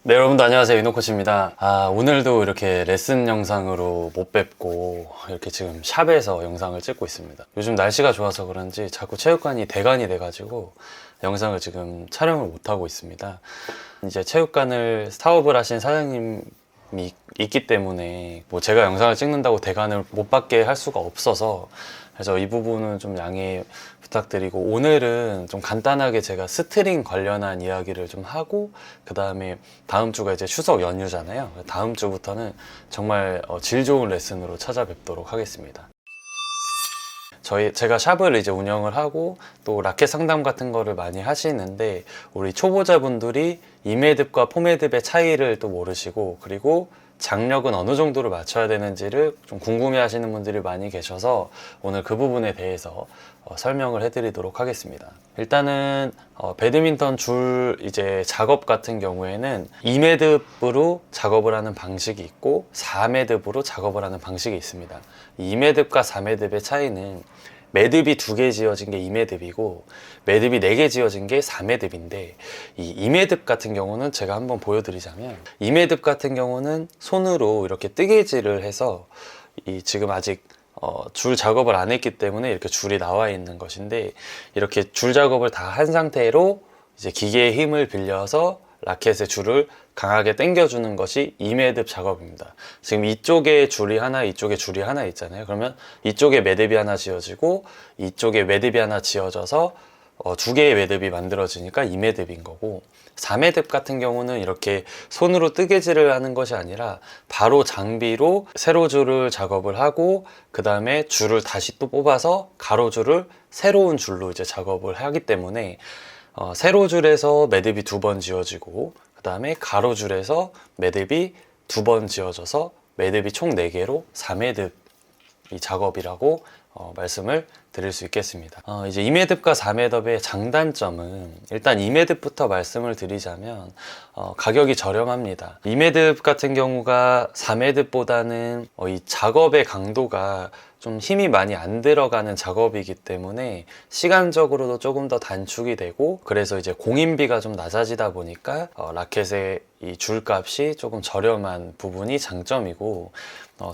네, 여러분도 안녕하세요. 윤호코치입니다. 오늘도 이렇게 레슨 영상으로 못 뵙고 이렇게 지금 샵에서 영상을 찍고 있습니다. 요즘 날씨가 좋아서 그런지 자꾸 체육관이 대관이 돼가지고 영상을 지금 촬영을 못하고 있습니다. 이제 체육관을 사업을 하신 사장님이 있기 때문에 뭐 제가 영상을 찍는다고 대관을 못 받게 할 수가 없어서, 그래서 이 부분은 좀 양해 부탁드리고, 오늘은 좀 간단하게 제가 스트링 관련한 이야기를 좀 하고, 그 다음에 다음 주가 이제 추석 연휴잖아요. 다음 주부터는 정말 질 좋은 레슨으로 찾아뵙도록 하겠습니다. 제가 샵을 이제 운영을 하고 또 라켓 상담 같은 거를 많이 하시는데, 우리 초보자분들이 이매듭과 포매듭의 차이를 또 모르시고, 그리고 장력은 어느 정도로 맞춰야 되는지를 좀 궁금해 하시는 분들이 많이 계셔서 오늘 그 부분에 대해서 설명을 해드리도록 하겠습니다. 일단은 배드민턴 줄 이제 작업 같은 경우에는 2매듭으로 작업을 하는 방식이 있고 4매듭으로 작업을 하는 방식이 있습니다. 2매듭과 4매듭의 차이는 매듭이 2개 지어진 게 2매듭이고 매듭이 4개 지어진 게 4매듭인데, 이 2매듭 같은 경우는 제가 한번 보여드리자면, 2매듭 같은 경우는 손으로 이렇게 뜨개질을 해서 지금 아직 줄 작업을 안 했기 때문에 이렇게 줄이 나와 있는 것인데, 이렇게 줄 작업을 다 한 상태로 이제 기계의 힘을 빌려서 라켓의 줄을 강하게 당겨주는 것이 2매듭 작업입니다. 지금 이쪽에 줄이 하나, 이쪽에 줄이 하나 있잖아요. 그러면 이쪽에 매듭이 하나 지어지고 이쪽에 매듭이 하나 지어져서 2개의 매듭이 만들어지니까 2매듭인 거고, 4매듭 같은 경우는 이렇게 손으로 뜨개질을 하는 것이 아니라 바로 장비로 세로줄을 작업을 하고, 그 다음에 줄을 다시 또 뽑아서 가로줄을 새로운 줄로 이제 작업을 하기 때문에 세로줄에서 매듭이 2번 지어지고, 그 다음에 가로줄에서 매듭이 2번 지어져서 매듭이 총 4개로 4매듭 이 작업이라고 말씀을 드릴 수 있겠습니다. 이제 2매듭과 4매듭의 장단점은, 일단 2매듭부터 말씀을 드리자면 가격이 저렴합니다. 2매듭 같은 경우가 4매듭보다는 이 작업의 강도가 좀 힘이 많이 안 들어가는 작업이기 때문에 시간적으로도 조금 더 단축이 되고, 그래서 이제 공인비가 좀 낮아지다 보니까 라켓의 이 줄값이 조금 저렴한 부분이 장점이고,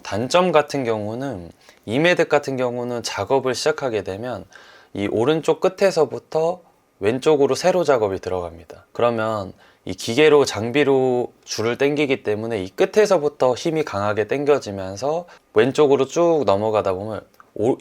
단점 같은 경우는 2매듭 같은 경우는 작업을 시작하게 되면 이 오른쪽 끝에서부터 왼쪽으로 세로 작업이 들어갑니다. 그러면 이 기계로 장비로 줄을 당기기 때문에 이 끝에서부터 힘이 강하게 당겨지면서 왼쪽으로 쭉 넘어가다 보면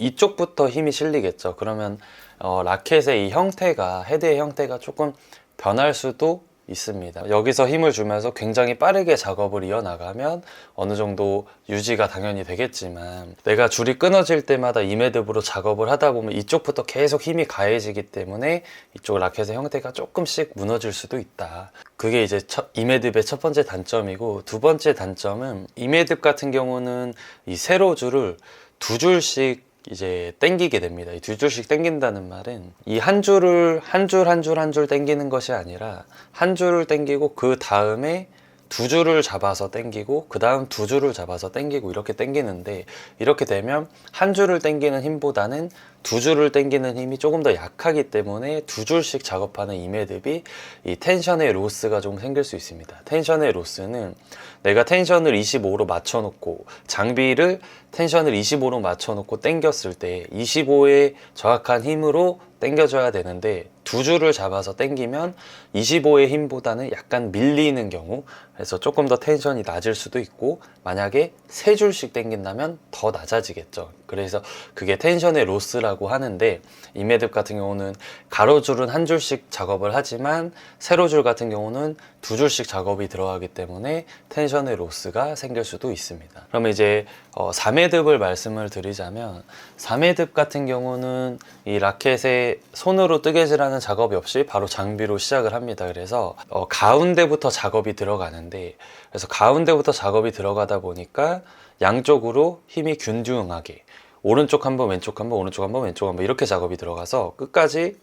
이쪽부터 힘이 실리겠죠. 그러면 라켓의 이 형태가, 헤드의 형태가 조금 변할 수도 있습니다. 여기서 힘을 주면서 굉장히 빠르게 작업을 이어나가면 어느 정도 유지가 당연히 되겠지만, 내가 줄이 끊어질 때마다 2매듭으로 작업을 하다 보면 이쪽부터 계속 힘이 가해지기 때문에 이쪽 라켓의 형태가 조금씩 무너질 수도 있다. 그게 이제 2매듭의 첫 번째 단점이고, 두 번째 단점은 2매듭 같은 경우는 이 세로줄을 2줄씩 이제 당기게 됩니다. 이 2줄씩 당긴다는 말은 이 한 줄을 한 줄 당기는 것이 아니라 한 줄을 당기고 그 다음에 2줄을 잡아서 당기고 그 다음 2줄을 잡아서 당기고 이렇게 당기는데, 이렇게 되면 한 줄을 당기는 힘보다는 2줄을 당기는 힘이 조금 더 약하기 때문에 2줄씩 작업하는 2매듭이 이 텐션의 로스가 좀 생길 수 있습니다. 텐션의 로스는 내가 텐션을 25로 맞춰놓고 장비를 텐션을 25로 맞춰놓고 당겼을 때 25의 정확한 힘으로 당겨줘야 되는데 2줄을 잡아서 당기면 25의 힘보다는 약간 밀리는 경우, 그래서 조금 더 텐션이 낮을 수도 있고, 만약에 3줄씩 당긴다면 더 낮아지겠죠. 그래서 그게 텐션의 로스라고 하는데, 2매듭 같은 경우는 가로줄은 한 줄씩 작업을 하지만 세로줄 같은 경우는 2줄씩 작업이 들어가기 때문에 텐션의 로스가 생길 수도 있습니다. 그러면 이제 4매듭을 말씀을 드리자면, 4매듭 같은 경우는 이 라켓에 손으로 뜨개질하는 작업이 없이 바로 장비로 시작을 합니다. 그래서 가운데부터 작업이 들어가는데, 그래서 가운데부터 작업이 들어가다 보니까 양쪽으로 힘이 균등하게 오른쪽 한번 왼쪽 한번 오른쪽 한번 왼쪽 한번 이렇게 작업이 들어가서 끝까지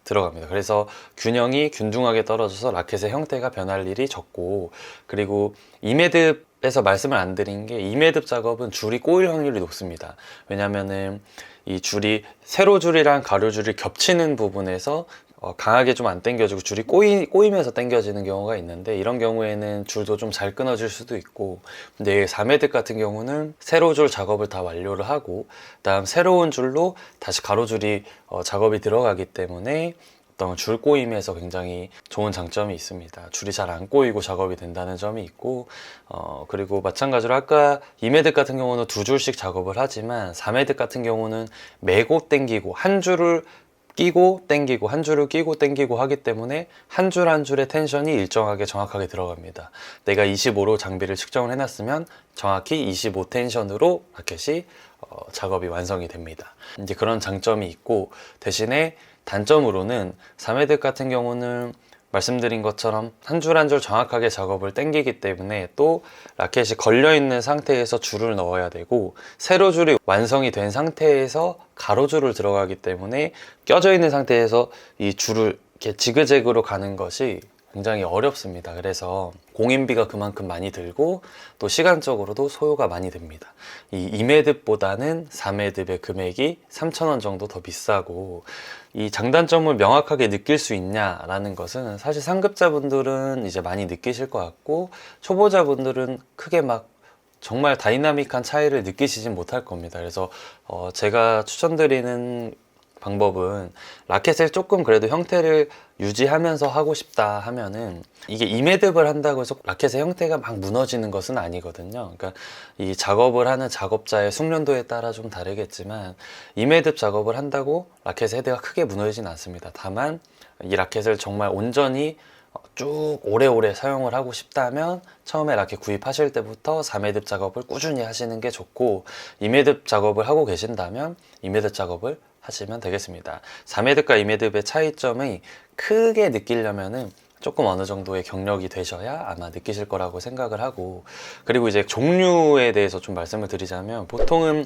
들어갑니다. 그래서 균형이 균등하게 떨어져서 라켓의 형태가 변할 일이 적고, 그리고 2매듭에서 말씀을 안 드린 게, 2매듭 작업은 줄이 꼬일 확률이 높습니다. 왜냐면은 이 줄이 세로줄이랑 가로줄이 겹치는 부분에서 강하게 좀 안 당겨지고 줄이 꼬이면서 당겨지는 경우가 있는데, 이런 경우에는 줄도 좀 잘 끊어질 수도 있고. 근데 4매듭 같은 경우는 세로줄 작업을 다 완료를 하고 그다음 새로운 줄로 다시 가로줄이 작업이 들어가기 때문에 어떤 줄 꼬임에서 굉장히 좋은 장점이 있습니다. 줄이 잘 안 꼬이고 작업이 된다는 점이 있고, 그리고 마찬가지로 아까 2매듭 같은 경우는 2줄씩 작업을 하지만 4매듭 같은 경우는 매고 당기고 한 줄을 끼고 당기고 한 줄을 끼고 당기고 하기 때문에 한 줄 한 줄의 텐션이 일정하게 정확하게 들어갑니다. 내가 25로 장비를 측정을 해놨으면 정확히 25 텐션으로 라켓이 작업이 완성이 됩니다. 이제 그런 장점이 있고, 대신에 단점으로는 4매듭 같은 경우는 말씀드린 것처럼 한 줄 한 줄 정확하게 작업을 당기기 때문에 또 라켓이 걸려있는 상태에서 줄을 넣어야 되고, 세로줄이 완성이 된 상태에서 가로줄을 들어가기 때문에 껴져 있는 상태에서 이 줄을 이렇게 지그재그로 가는 것이 굉장히 어렵습니다. 그래서 공인비가 그만큼 많이 들고 또 시간적으로도 소요가 많이 됩니다. 이 2매듭보다는 4매듭의 금액이 3,000원 정도 더 비싸고, 이 장단점을 명확하게 느낄 수 있냐라는 것은 사실 상급자분들은 이제 많이 느끼실 것 같고, 초보자분들은 크게 막 정말 다이나믹한 차이를 느끼시진 못할 겁니다. 그래서 제가 추천드리는 방법은, 라켓을 조금 그래도 형태를 유지하면서 하고 싶다 하면은, 이게 2매듭을 한다고 해서 라켓의 형태가 막 무너지는 것은 아니거든요. 그러니까 이 작업을 하는 작업자의 숙련도에 따라 좀 다르겠지만 2매듭 작업을 한다고 라켓의 헤드가 크게 무너지진 않습니다. 다만 이 라켓을 정말 온전히 쭉 오래오래 사용을 하고 싶다면 처음에 라켓 구입하실 때부터 4매듭 작업을 꾸준히 하시는 게 좋고, 2매듭 작업을 하고 계신다면 2매듭 작업을 하시면 되겠습니다. 4매듭과 2매듭의 차이점이 크게 느끼려면은 조금 어느 정도의 경력이 되셔야 아마 느끼실 거라고 생각을 하고, 그리고 이제 종류에 대해서 좀 말씀을 드리자면, 보통은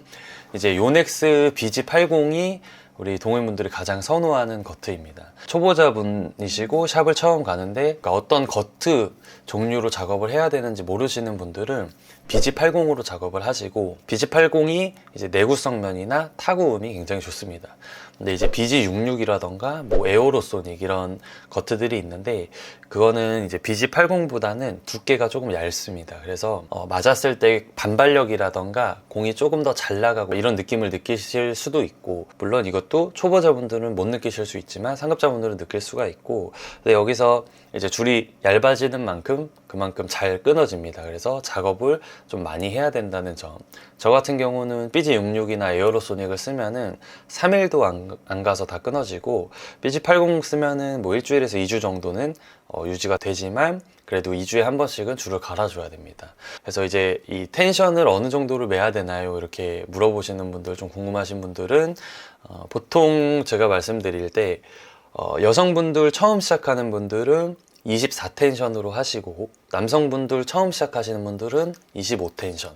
이제 요넥스 BG80이 우리 동호인분들이 가장 선호하는 거트입니다. 초보자분이시고 샵을 처음 가는데 그러니까 어떤 거트 종류로 작업을 해야 되는지 모르시는 분들은 BG80으로 작업을 하시고, BG80이 이제 내구성 면이나 타구음이 굉장히 좋습니다. 근데 이제 BG66이라던가 뭐 에어로소닉 이런 거트들이 있는데, 그거는 이제 BG80보다는 두께가 조금 얇습니다. 그래서 맞았을 때 반발력이라던가 공이 조금 더 잘 나가고 이런 느낌을 느끼실 수도 있고, 물론 이것도 초보자분들은 못 느끼실 수 있지만 상급자분들은 느낄 수가 있고, 근데 여기서 이제 줄이 얇아지는 만큼 그만큼 잘 끊어집니다. 그래서 작업을 좀 많이 해야 된다는 점. 저 같은 경우는 BG66이나 에어로소닉을 쓰면은 3일도 안 가서 다 끊어지고, BG80 쓰면은 뭐 일주일에서 2주 정도는 유지가 되지만 그래도 2주에 한 번씩은 줄을 갈아줘야 됩니다. 그래서 이제 이 텐션을 어느 정도로 매야 되나요? 이렇게 물어보시는 분들, 좀 궁금하신 분들은 보통 제가 말씀드릴 때 여성분들 처음 시작하는 분들은 24텐션으로 하시고, 남성분들 처음 시작하시는 분들은 25텐션,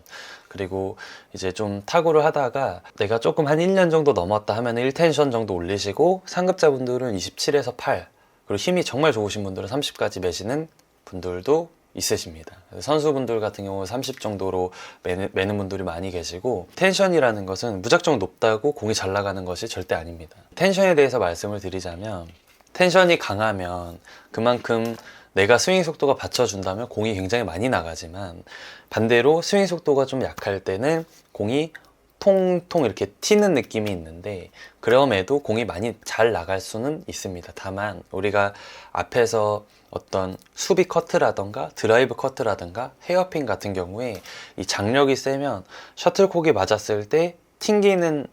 그리고 이제 좀 타구를 하다가 내가 조금 한 1년 정도 넘었다 하면 1텐션 정도 올리시고, 상급자분들은 27에서 8, 그리고 힘이 정말 좋으신 분들은 30까지 매시는 분들도 있으십니다. 선수분들 같은 경우 30 정도로 매는 분들이 많이 계시고, 텐션이라는 것은 무작정 높다고 공이 잘 나가는 것이 절대 아닙니다. 텐션에 대해서 말씀을 드리자면, 텐션이 강하면 그만큼 내가 스윙 속도가 받쳐준다면 공이 굉장히 많이 나가지만, 반대로 스윙 속도가 좀 약할 때는 공이 통통 이렇게 튀는 느낌이 있는데, 그럼에도 공이 많이 잘 나갈 수는 있습니다. 다만 우리가 앞에서 어떤 수비 커트라던가 드라이브 커트라던가 헤어핀 같은 경우에 이 장력이 세면 셔틀콕이 맞았을 때 튕기는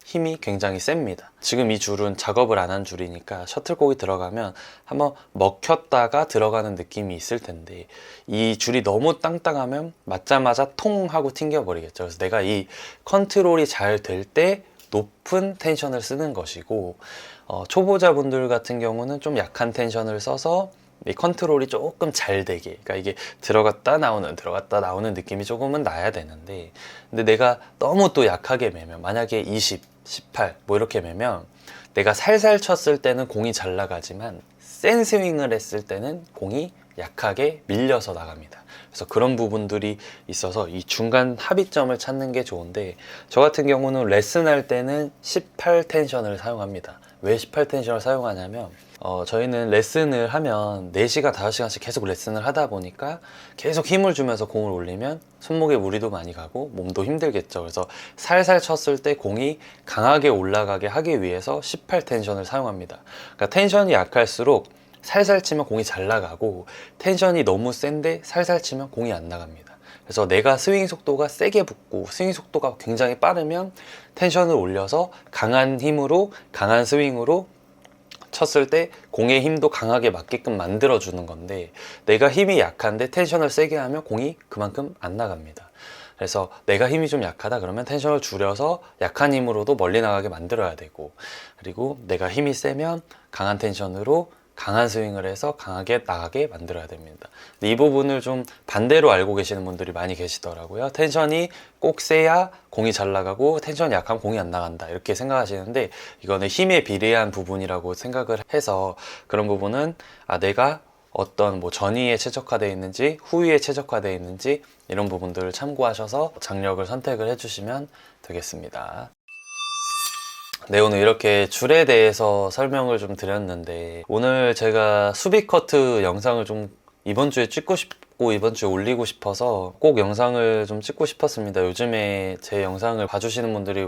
힘이 굉장히 셉니다. 지금 이 줄은 작업을 안 한 줄이니까 셔틀콕이 들어가면 한번 먹혔다가 들어가는 느낌이 있을 텐데, 이 줄이 너무 땅땅하면 맞자마자 통 하고 튕겨버리겠죠. 그래서 내가 이 컨트롤이 잘 될 때 높은 텐션을 쓰는 것이고, 초보자분들 같은 경우는 좀 약한 텐션을 써서 이 컨트롤이 조금 잘 되게, 그러니까 이게 들어갔다 나오는 느낌이 조금은 나야 되는데, 근데 내가 너무 또 약하게 매면, 만약에 20, 18 뭐 이렇게 매면 내가 살살 쳤을 때는 공이 잘 나가지만 센 스윙을 했을 때는 공이 약하게 밀려서 나갑니다. 그래서 그런 부분들이 있어서 이 중간 합의점을 찾는 게 좋은데, 저 같은 경우는 레슨할 때는 18 텐션을 사용합니다. 왜 18텐션을 사용하냐면 저희는 레슨을 하면 4시간, 5시간씩 계속 레슨을 하다 보니까 계속 힘을 주면서 공을 올리면 손목에 무리도 많이 가고 몸도 힘들겠죠. 그래서 살살 쳤을 때 공이 강하게 올라가게 하기 위해서 18텐션을 사용합니다. 그러니까 텐션이 약할수록 살살 치면 공이 잘 나가고, 텐션이 너무 센데 살살 치면 공이 안 나갑니다. 그래서 내가 스윙 속도가 세게 붙고 스윙 속도가 굉장히 빠르면 텐션을 올려서 강한 힘으로, 강한 스윙으로 쳤을 때 공의 힘도 강하게 맞게끔 만들어주는 건데, 내가 힘이 약한데 텐션을 세게 하면 공이 그만큼 안 나갑니다. 그래서 내가 힘이 좀 약하다 그러면 텐션을 줄여서 약한 힘으로도 멀리 나가게 만들어야 되고, 그리고 내가 힘이 세면 강한 텐션으로 강한 스윙을 해서 강하게 나가게 만들어야 됩니다. 이 부분을 좀 반대로 알고 계시는 분들이 많이 계시더라고요. 텐션이 꼭 세야 공이 잘 나가고 텐션이 약하면 공이 안 나간다, 이렇게 생각하시는데, 이거는 힘에 비례한 부분이라고 생각을 해서, 그런 부분은 내가 어떤 전위에 최적화되어 있는지 후위에 최적화되어 있는지 이런 부분들을 참고하셔서 장력을 선택을 해주시면 되겠습니다. 네, 오늘 이렇게 줄에 대해서 설명을 좀 드렸는데, 오늘 제가 수비 커트 영상을 좀 이번 주에 찍고 싶고 이번 주에 올리고 싶어서 꼭 영상을 좀 찍고 싶었습니다. 요즘에 제 영상을 봐주시는 분들이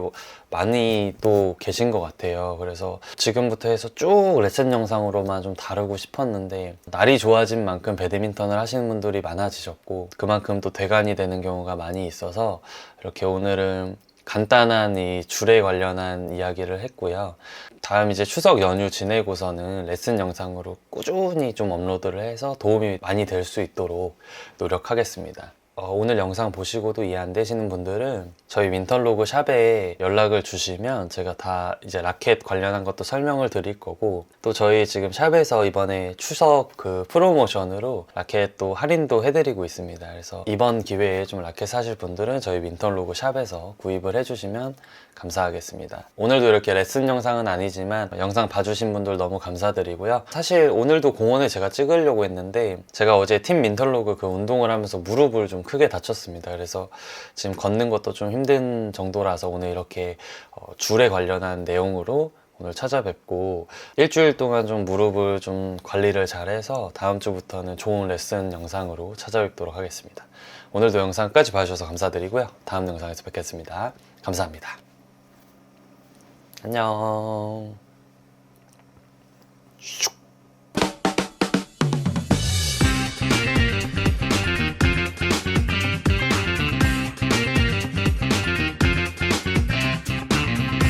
많이 또 계신 것 같아요. 그래서 지금부터 해서 쭉 레슨 영상으로만 좀 다루고 싶었는데, 날이 좋아진 만큼 배드민턴을 하시는 분들이 많아지셨고 그만큼 또 대관이 되는 경우가 많이 있어서 이렇게 오늘은 간단한 이 줄에 관련한 이야기를 했고요. 다음 이제 추석 연휴 지내고서는 레슨 영상으로 꾸준히 좀 업로드를 해서 도움이 많이 될 수 있도록 노력하겠습니다. 오늘 영상 보시고도 이해 안 되시는 분들은 저희 민턴로그 샵에 연락을 주시면 제가 다 이제 라켓 관련한 것도 설명을 드릴 거고, 또 저희 지금 샵에서 이번에 추석 그 프로모션으로 라켓 또 할인도 해드리고 있습니다. 그래서 이번 기회에 좀 라켓 사실 분들은 저희 민턴로그 샵에서 구입을 해주시면 감사하겠습니다. 오늘도 이렇게 레슨 영상은 아니지만 영상 봐주신 분들 너무 감사드리고요. 사실 오늘도 공원에 제가 찍으려고 했는데, 제가 어제 팀 민턴로그 그 운동을 하면서 무릎을 좀 크게 다쳤습니다. 그래서 지금 걷는 것도 좀 힘든 정도라서 오늘 이렇게 줄에 관련한 내용으로 오늘 찾아뵙고, 일주일 동안 좀 무릎을 좀 관리를 잘해서 다음 주부터는 좋은 레슨 영상으로 찾아뵙도록 하겠습니다. 오늘도 영상까지 봐주셔서 감사드리고요. 다음 영상에서 뵙겠습니다. 감사합니다. 안녕.